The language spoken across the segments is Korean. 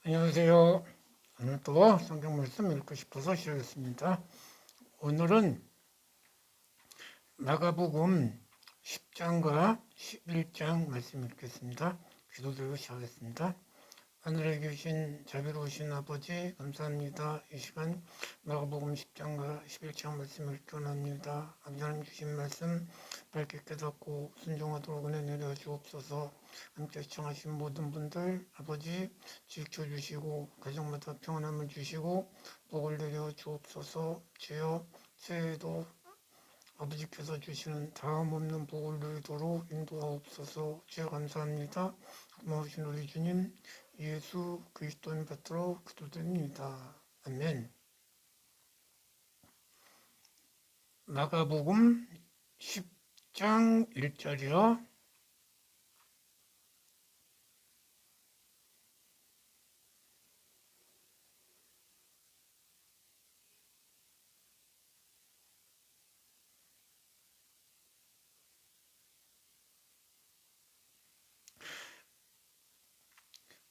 안녕하세요. 오늘도 성경 말씀 읽고 싶어서 시작했습니다. 오늘은 마가복음 10장과 11장 말씀 읽겠습니다. 기도드리고 시작하겠습니다. 하늘에 계신 자비로우신 아버지 감사합니다. 이 시간 마가복음 10장과 11장 말씀을 읽어납니다. 하나님 주신 말씀 밝게 깨닫고 순종하도록 은혜 내려 주옵소서. 함께 시청하신 모든 분들 아버지 지켜주시고 가정마다 평안함을 주시고 복을 내려 주옵소서. 주여 새해에도 아버지께서 주시는 다음 없는 복을 누리도록 인도하옵소서. 주여 감사합니다. 고마우신 우리 주님 예수 그리스도인 받들어 기도드립니다. 아멘. 마가복음 10장 1절이요.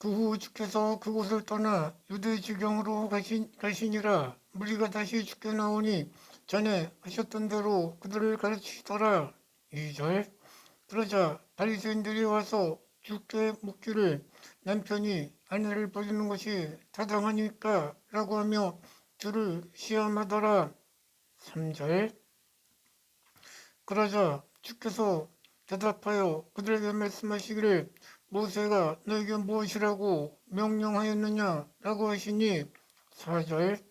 그 후 주께서 그곳을 떠나 유대 지경으로 가시니라. 무리가 다시 주께 나오니 전에 하셨던 대로 그들을 가르치시더라. 2절. 그러자 바리새인들이 와서 주께 묻기를 남편이 아내를 버리는 것이 타당하니까 라고 하며 주를 시험하더라. 3절. 그러자 주께서 대답하여 그들에게 말씀하시기를 모세가 너에게 무엇이라고 명령하였느냐 라고 하시니 4절.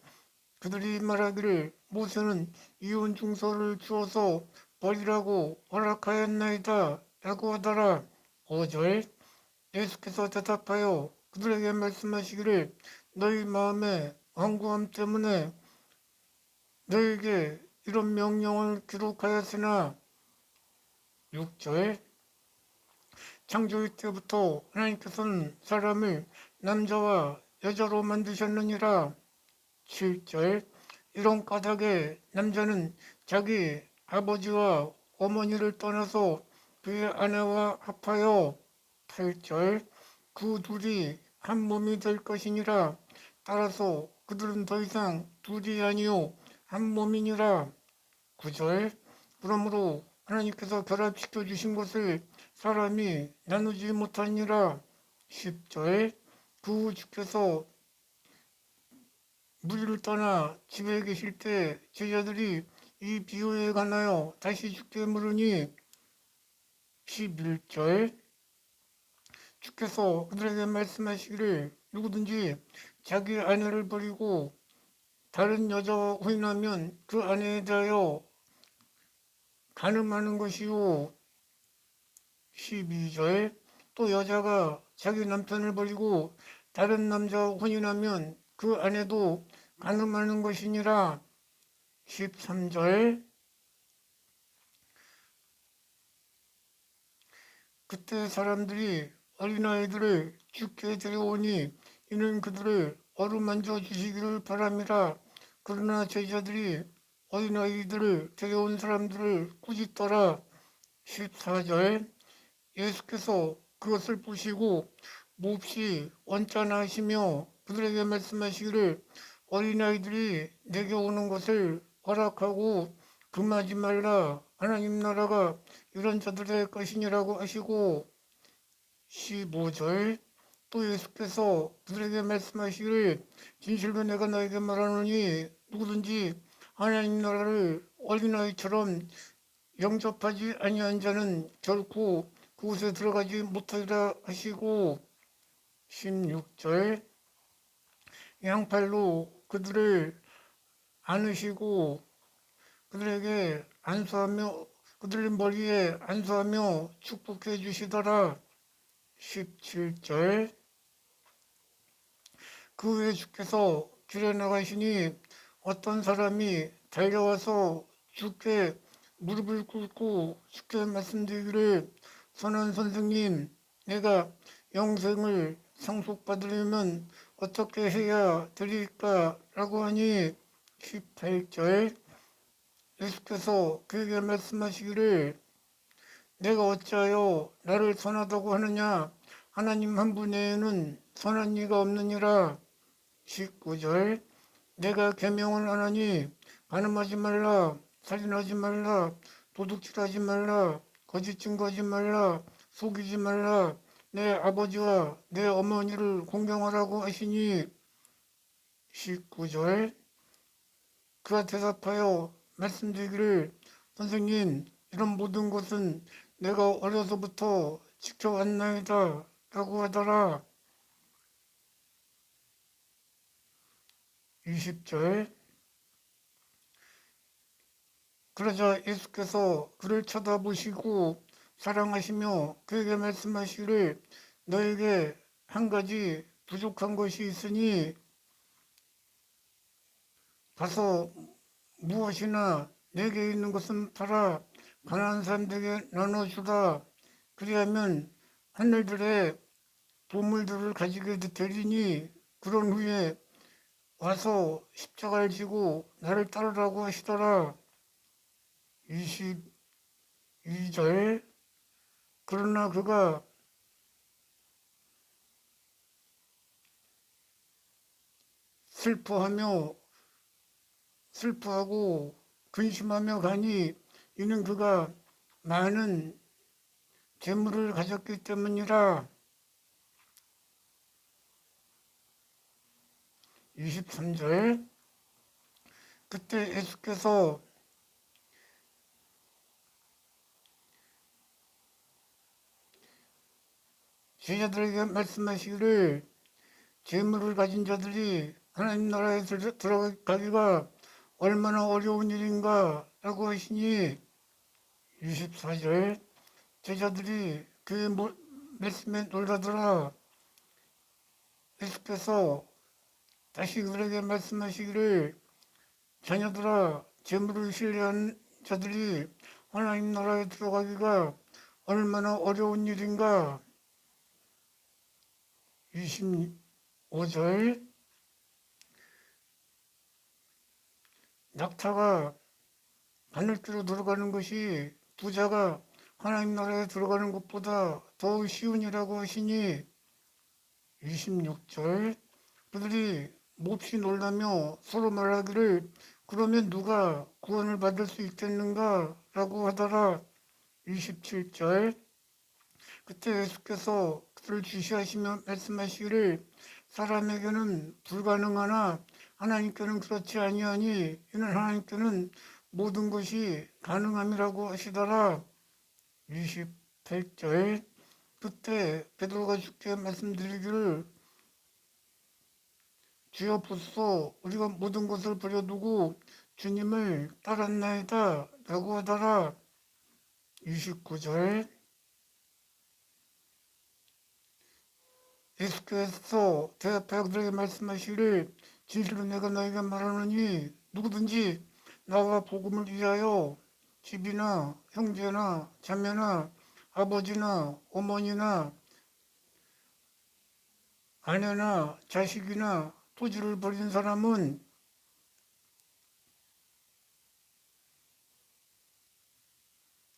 그들이 말하기를 모세는 이혼 증서를 주어서 버리라고 허락하였나이다 라고 하더라. 5절. 예수께서 대답하여 그들에게 말씀하시기를 너희 마음의 완고함 때문에 너에게 이런 명령을 기록하였으나 6절. 창조일 때부터 하나님께서는 사람을 남자와 여자로 만드셨느니라. 7절. 이런 까닭에 남자는 자기 아버지와 어머니를 떠나서 그의 아내와 합하여 8절. 그 둘이 한 몸이 될 것이니라. 따라서 그들은 더 이상 둘이 아니요 한 몸이니라. 9절. 그러므로 하나님께서 결합시켜 주신 것을 사람이 나누지 못하니라. 10절. 그 후 주께서 무리를 떠나 집에 계실 때 제자들이 이 비유에 관하여 다시 주께 물으니 11절. 주께서 그들에게 말씀하시기를 누구든지 자기 아내를 버리고 다른 여자와 혼인하면 그 아내에 대하여 간음하는 것이요. 12절. 또 여자가 자기 남편을 버리고 다른 남자와 혼인하면 그 아내도 간음하는 것이니라. 13절. 그때 사람들이 어린아이들을 주께 데려오니 이는 그들을 어루만져 주시기를 바람이라. 그러나 제자들이 어린아이들을 데려온 사람들을 꾸짖더라. 14절. 예수께서 그것을 보시고 몹시 언짢아 하시며 그들에게 말씀하시기를 어린아이들이 내게 오는 것을 허락하고 금하지 말라. 하나님 나라가 이런 자들의 것이니라고 하시고 15절. 또 예수께서 그들에게 말씀하시기를 진실로 내가 너에게 말하노니 누구든지 하나님 나라를 어린아이처럼 영접하지 아니한 자는 결코 그곳에 들어가지 못하리라 하시고 16절. 양팔로 그들을 안으시고 그들에게 안수하며 그들의 머리에 안수하며 축복해 주시더라. 17절. 그 후에 주께서 길에 나가시니 어떤 사람이 달려와서 주께 무릎을 꿇고 주께 말씀드리기를 선한 선생님, 내가 영생을 상속받으려면 어떻게 해야 되리까? 라고 하니 18절. 예수께서 그에게 말씀하시기를 내가 어찌하여 나를 선하다고 하느냐? 하나님 한 분 외에는 선한 이가 없느니라. 19절 내가 계명을 하나니 간음하지 말라, 살인하지 말라, 도둑질하지 말라, 거짓 증거하지 말라, 속이지 말라, 내 아버지와 내 어머니를 공경하라고 하시니. 19절 그가 대답하여 말씀드리기를 선생님 이런 모든 것은 내가 어려서부터 지켜왔나이다 라고 하더라. 20절 그러자 예수께서 그를 쳐다보시고 사랑하시며 그에게 말씀하시기를 너에게 한 가지 부족한 것이 있으니 가서 무엇이나 내게 있는 것은 팔아 가난한 사람들에게 나눠주라. 그리하면 하늘들의 보물들을 가지게 되리니 그런 후에 와서 십자가를 지고 나를 따르라고 하시더라. 22절 그러나 그가 슬퍼하고 근심하며 가니 이는 그가 많은 재물을 가졌기 때문이라. 23절 그때 예수께서 제자들에게 말씀하시기를 재물을 가진 자들이 하나님 나라에 들어가기가 얼마나 어려운 일인가 라고 하시니. 24절 제자들이 그의 말씀에 놀라더라. 예수께서 다시 그들에게 말씀하시기를 자녀들아 재물을 신뢰한 자들이 하나님 나라에 들어가기가 얼마나 어려운 일인가. 25절 낙타가 하늘길로 들어가는 것이 부자가 하나님 나라에 들어가는 것보다 더 쉬운이라고 하시니. 26절 그들이 몹시 놀라며 서로 말하기를 그러면 누가 구원을 받을 수 있겠는가 라고 하더라. 27절 그때 예수께서 그들을 지시하시며 말씀하시기를 사람에게는 불가능하나 하나님께는 그렇지 아니하니 이는 하나님께는 모든 것이 가능함이라고 하시더라. 28절 그때 베드로가 주께 말씀드리기를 주여 보소서 우리가 모든 것을 버려두고 주님을 따랐나이다 라고 하더라. 29절 예수께서 대답하여 그들에게 말씀하시기를 진실로 내가 너에게 말하노니 누구든지 나와 복음을 위하여 집이나 형제나 자매나 아버지나 어머니나 아내나 자식이나 토지를 버린 사람은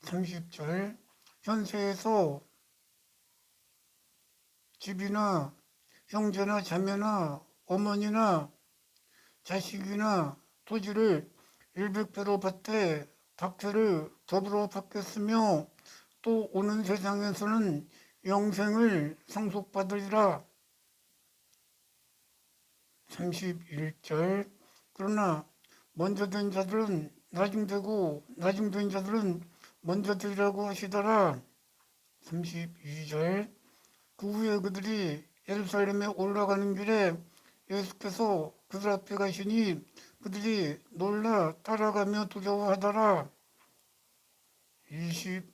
30절 현세에서 집이나 형제나 자매나 어머니나 자식이나 토지를 100배로 받되 박해를 더불어 받겠으며 또 오는 세상에서는 영생을 상속받으리라. 31절 그러나 먼저 된 자들은 나중되고 나중된 자들은 먼저 되리라고 하시더라. 32절 그 후에 그들이 예루살렘에 올라가는 길에 예수께서 그들 앞에 가시니 그들이 놀라 따라가며 두려워하더라. 20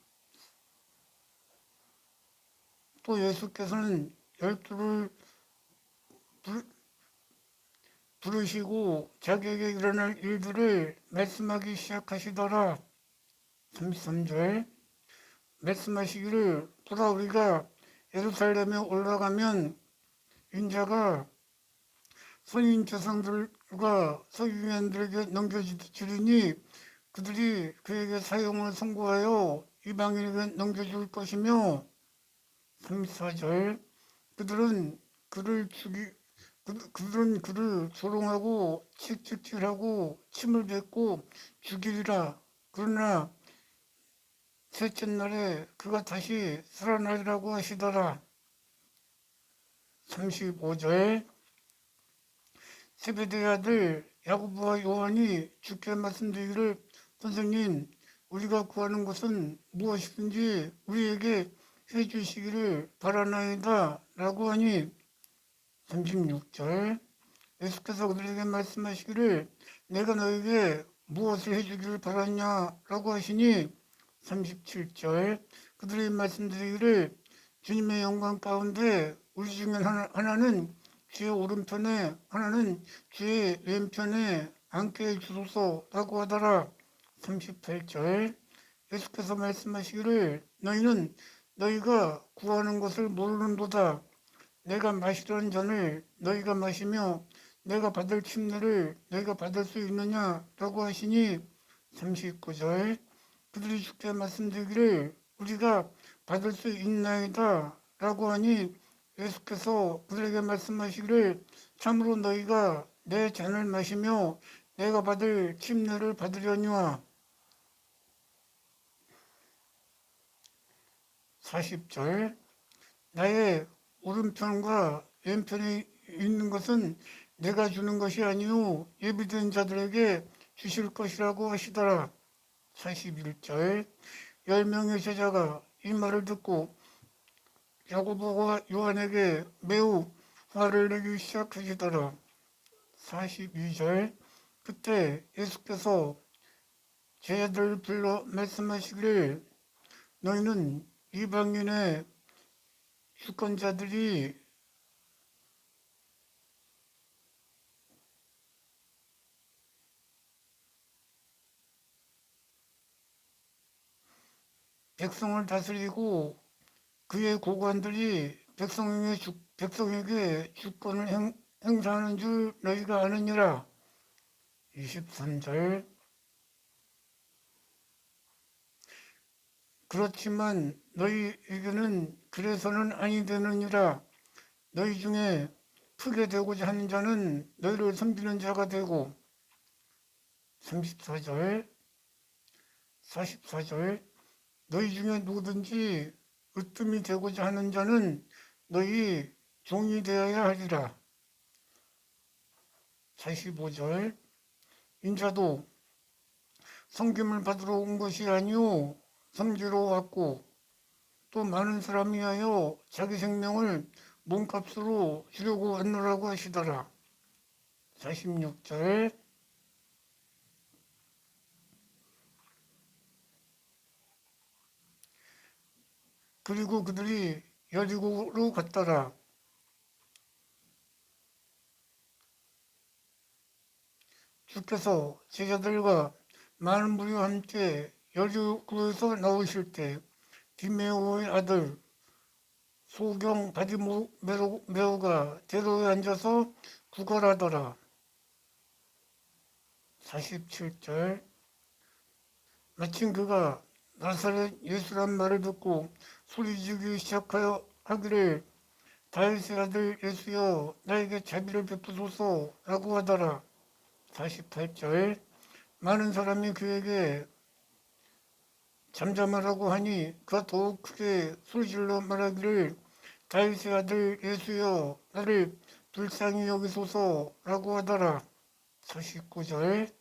또 예수께서는 12를 부르시고 자기에게 일어날 일들을 말씀하기 시작하시더라. 33절 말씀하시기를 보라 우리가 예루살렘에 올라가면 인자가 선인 조상들과 서기관들에게 넘겨주리니 그들이 그에게 사형을 선고하여 이방인에게 넘겨줄 것이며. 34절 그들은 그들은 그를 조롱하고 칙칙질하고 침을 뱉고 죽이리라. 그러나 셋째 날에 그가 다시 살아나리라고 하시더라. 35절 세베대의 아들 야고보와 요한이 주께 말씀드리기를 선생님 우리가 구하는 것은 무엇이든지 우리에게 해주시기를 바라나이다 라고 하니 36절 예수께서 그들에게 말씀하시기를 내가 너에게 무엇을 해주기를 바랐냐 라고 하시니 37절 그들이 말씀드리기를 주님의 영광 가운데 우리 중에 하나는 주의 오른편에 하나는 주의 왼편에 앉게 해주소서라고 하더라. 38절 예수께서 말씀하시기를 너희는 너희가 구하는 것을 모르는도다. 내가 마시려는 잔을 너희가 마시며 내가 받을 침례를 너희가 받을 수 있느냐라고 하시니 39절 그들이 주께 말씀드리기를 우리가 받을 수 있나이다 라고 하니 예수께서 그들에게 말씀하시기를 참으로 너희가 내 잔을 마시며 내가 받을 침례를 받으려니와 40절 나의 오른편과 왼편에 있는 것은 내가 주는 것이 아니요 예비된 자들에게 주실 것이라고 하시더라. 41절 10명의 제자가 이 말을 듣고 야고보와 요한에게 매우 화를 내기 시작하시더라. 42절 그때 예수께서 제자들을 불러 말씀하시기를 너희는 이방인의 주권자들이 백성을 다스리고 그의 고관들이 백성에게 주권을 행사하는 줄 너희가 아느니라. 23절 그렇지만 너희에게는 그래서는 아니 되느니라. 너희 중에 크게 되고자 하는 자는 너희를 섬기는 자가 되고 34절 44절 너희 중에 누구든지 으뜸이 되고자 하는 자는 너희 종이 되어야 하리라. 45절 인자도 섬김을 받으러 온 것이 아니오 섬기러 왔고 또 많은 사람이 하여 자기 생명을 몸값으로 주려고 왔노라고 하시더라. 46절 그리고 그들이 여리고로 갔더라. 주께서 제자들과 많은 무리와 함께 여리고에서 나오실 때 디메오의 아들 소경 바디메오가 대로에 앉아서 구걸하더라. 47절 마침 그가 나사렛 예수란 말을 듣고 소리지르기 시작하여 하기를 다윗의 아들 예수여 나에게 자비를 베푸소서 라고 하더라. 48절 많은 사람이 그에게 잠잠하라고 하니 그가 더욱 크게 소리질러 말하기를 다윗의 아들 예수여 나를 불쌍히 여기소서 라고 하더라. 49절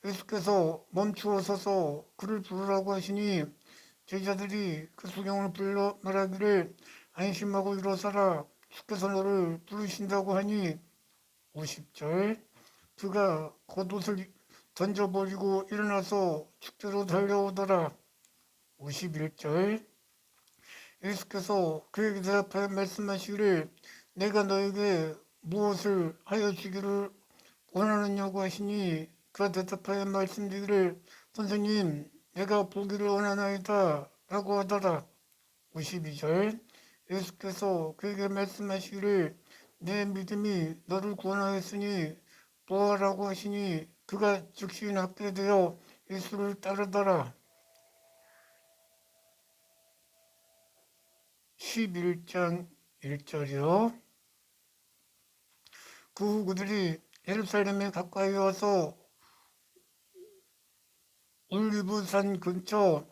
예수께서 멈추어 서서 그를 부르라고 하시니 제자들이 그 소경을 불러 말하기를 안심하고 일어서라 주께서 너를 부르신다고 하니 50절 그가 겉옷을 던져버리고 일어나서 축제로 달려오더라. 51절 예수께서 그에게 대답하여 말씀하시기를 내가 너에게 무엇을 하여 주기를 원하느냐고 하시니 그가 대답하여 말씀드리기를 선생님 내가 보기를 원하나이다 라고 하더라. 52절 예수께서 그에게 말씀하시기를 내 믿음이 너를 구원하였으니 보아라고 하시니 그가 즉시 낫게 되어 예수를 따르더라. 11장 1절이요. 그 후 그들이 예루살렘에 가까이 와서 올리브산 근처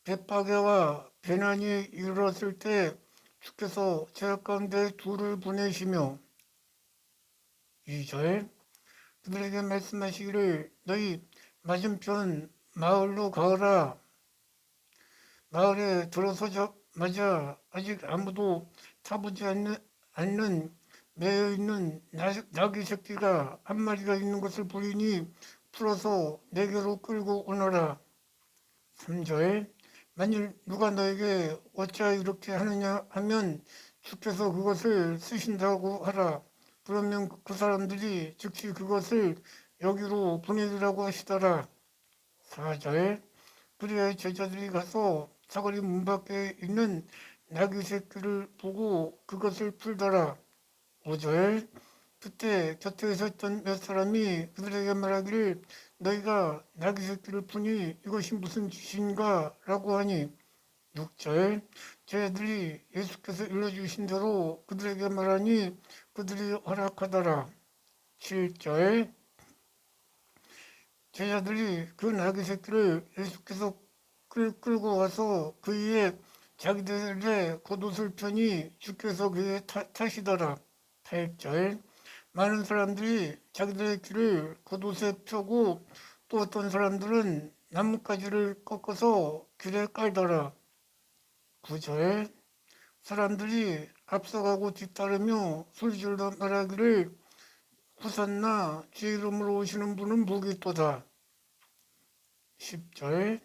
베파게와 베나니 이르렀을 때 주께서 제 가운데 둘을 보내시며 2절 그들에게 말씀하시기를 너희 맞은편 마을로 가거라. 마을에 들어서자마자 아직 아무도 타보지 않는 매여 있는 나귀 새끼가 한 마리가 있는 것을 보이니 풀어서 내게로 끌고 오너라. 3절 만일 누가 너에게 어찌하여 이렇게 하느냐 하면 주께서 그것을 쓰신다고 하라. 그러면 그 사람들이 즉시 그것을 여기로 보내주라고 하시더라. 4절 그리하여 제자들이 가서 사거리 문 밖에 있는 나귀 새끼를 보고 그것을 풀더라. 5절 그때 곁에 있었던 몇 사람이 그들에게 말하기를 너희가 나귀 새끼를 푸니 이것이 무슨 짓인가 라고 하니 6절 제자들이 예수께서 일러주신 대로 그들에게 말하니 그들이 허락하더라. 7절 제자들이 그 나귀 새끼를 예수께서 끌고 와서 그 위에 자기들의 겉옷을 펴니 주께서 그에 타시더라. 8절 많은 사람들이 자기들의 귀를 겉옷에 펴고 또 어떤 사람들은 나뭇가지를 꺾어서 길에 깔더라. 9절 사람들이 앞서가고 뒤따르며 소리질러 말하기를 후산나 주의 이름으로 오시는 분은 복이 있도다. 10절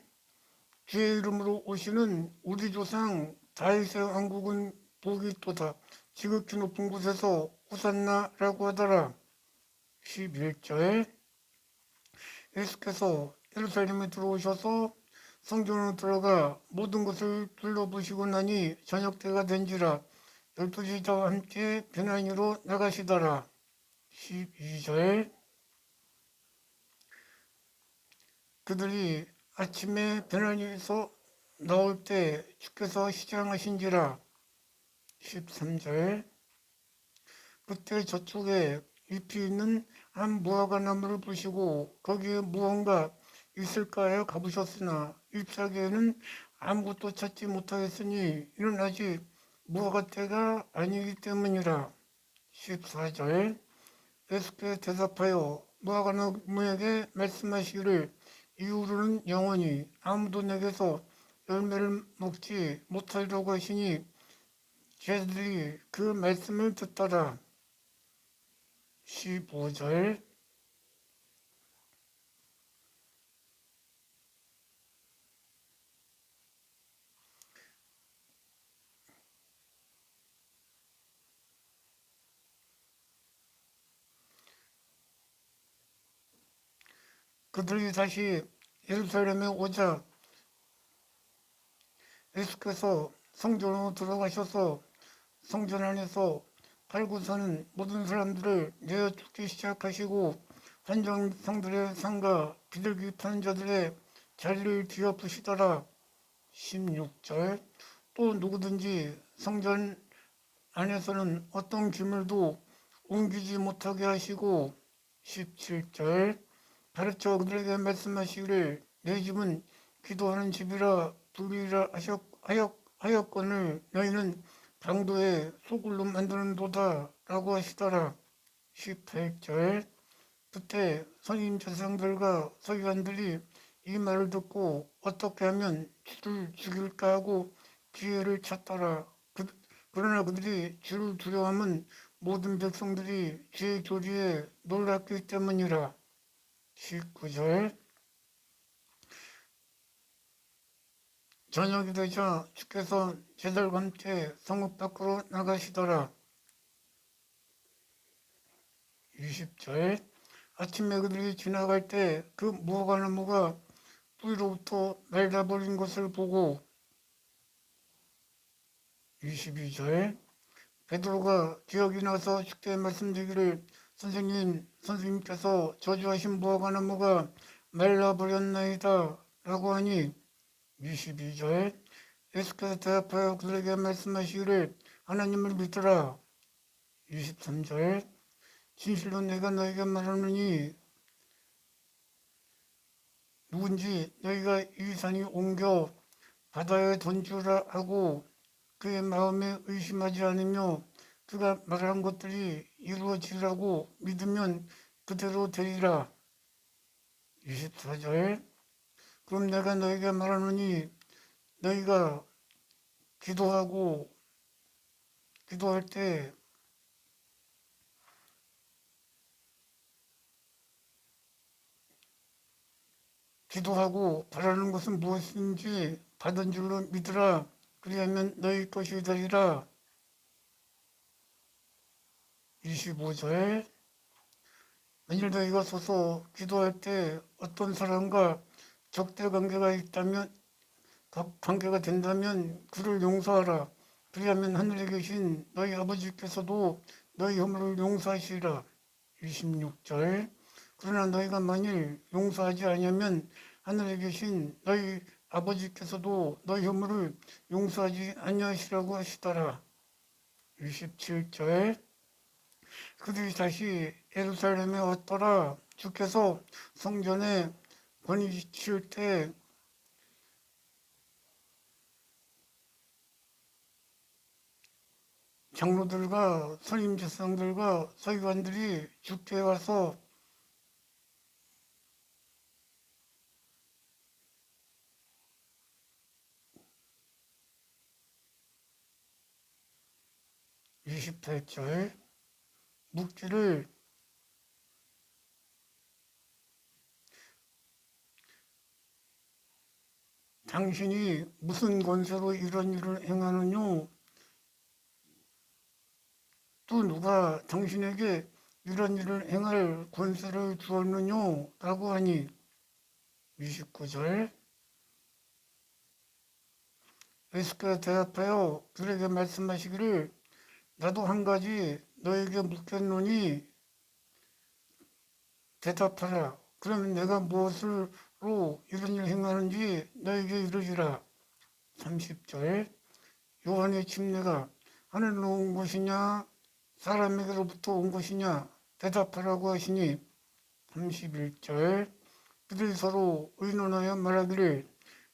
주의 이름으로 오시는 우리 조상 다윗의 왕국은 복이 있도다. 지극히 높은 곳에서 호산나라고 하더라. 11절 예수께서 예루살렘에 들어오셔서 성전으로 들어가 모든 것을 둘러보시고 나니 저녁때가 된지라 12지자와 함께 베나니로 나가시더라. 12절 그들이 아침에 베나니에서 나올 때 주께서 시장하신지라. 13절 그때 저쪽에 잎이 있는 한 무화과 나무를 보시고 거기에 무언가 있을까 하여 가보셨으나 잎사귀에는 아무것도 찾지 못하겠으니 이는 아직 무화과 때가 아니기 때문이라. 14절 예수께서 대답하여 무화과 나무에게 말씀하시기를 이후로는 영원히 아무도 내게서 열매를 먹지 못하리라고 하시니 제자들이 그 말씀을 듣더라. 15절 그들이 다시 예루살렘에 오자 예수께서 성전으로 들어가셔서 성전 안에서 팔고서는 모든 사람들을 내어 죽기 시작하시고 환정상들의 상과 비둘기 파는 자들의 자리를 뒤엎으시더라. 16절 또 누구든지 성전 안에서는 어떤 기물도 옮기지 못하게 하시고 17절 가르쳐 그들에게 말씀하시기를 내 집은 기도하는 집이라 불리라 하였거늘 너희는 강도의 소굴로 만드는도다 라고 하시더라. 18절 그때 선임 제사장들과 서기관들이 이 말을 듣고 어떻게 하면 주를 죽일까 하고 기회를 찾더라. 그러나 그들이 주를 두려워함은 모든 백성들이 주의 교리에 놀랐기 때문이라. 19절 저녁이 되자 주께서 제자들과 함께 성읍 밖으로 나가시더라. 20절 아침에 그들이 지나갈 때 그 무화과 나무가 뿌리로부터 날다버린 것을 보고 22절 베드로가 기억이 나서 주께 말씀드리기를 선생님께서 저주하신 무화과 나무가 말라버렸나이다 라고 하니 22절 예수께서 대답하여 그들에게 말씀하시기를 하나님을 믿으라. 23절 진실로 내가 너에게 말하노니 누군지 너희가 이 산이 옮겨 바다에 던지라 하고 그의 마음에 의심하지 않으며 그가 말한 것들이 이루어지라고 믿으면 그대로 되리라. 24절 그럼 내가 너에게 말하노니 너희가 기도할 때 기도하고 바라는 것은 무엇인지 받은 줄로 믿으라. 그리하면 너희 것이 되리라. 25절 만일 너희가 서서 기도할 때 어떤 사람과 적대 관계가 된다면 그를 용서하라. 그리하면 하늘에 계신 너희 아버지께서도 너희 허물을 용서하시리라. 26절 그러나 너희가 만일 용서하지 아니하면 하늘에 계신 너희 아버지께서도 너희 허물을 용서하지 아니하시라고 하시더라. 27절 그들이 다시 예루살렘에 왔더라. 주께서 성전에 권위치실 때 장로들과 선임제사장들과 서기관들이 주께 와서 28절 묵지를 당신이 무슨 권세로 이런 일을 행하느뇨? 또 누가 당신에게 이런 일을 행할 권세를 주었느뇨? 라고 하니 29절 에스겔 대답하여 그에게 말씀하시기를 나도 한 가지 너에게 묻겠노니 대답하라. 그러면 내가 무엇으로 이런 일을 행하는지 너에게 이르리라. 30절 요한의 침례가 하늘로 온 것이냐 사람에게로부터 온 것이냐 대답하라고 하시니 31절 그들이 서로 의논하여 말하기를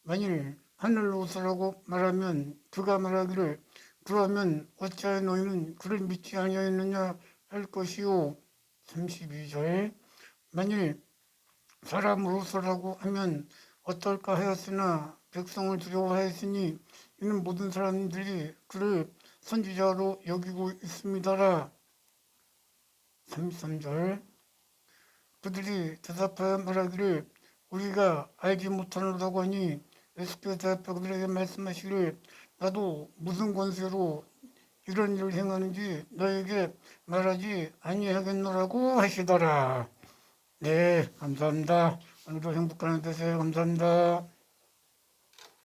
만일 하늘로서라고 말하면 그가 말하기를 그러면 어찌하여 너희는 그를 믿지 아니하였느냐 할 것이요. 32절 만일 사람으로서라고 하면 어떨까 하였으나 백성을 두려워하였으니 이는 모든 사람들이 그를 선지자로 여기고 있습니다라. 33절 그들이 대답하여 말하기를 우리가 알지 못하노라고 하니 에스겔 대답하여 그들에게 말씀하시기를 나도 무슨 권세로 이런 일을 행하는지 너에게 말하지 아니하겠노라고 하시더라. 네, 감사합니다. 오늘도 행복한 하루 되세요. 감사합니다.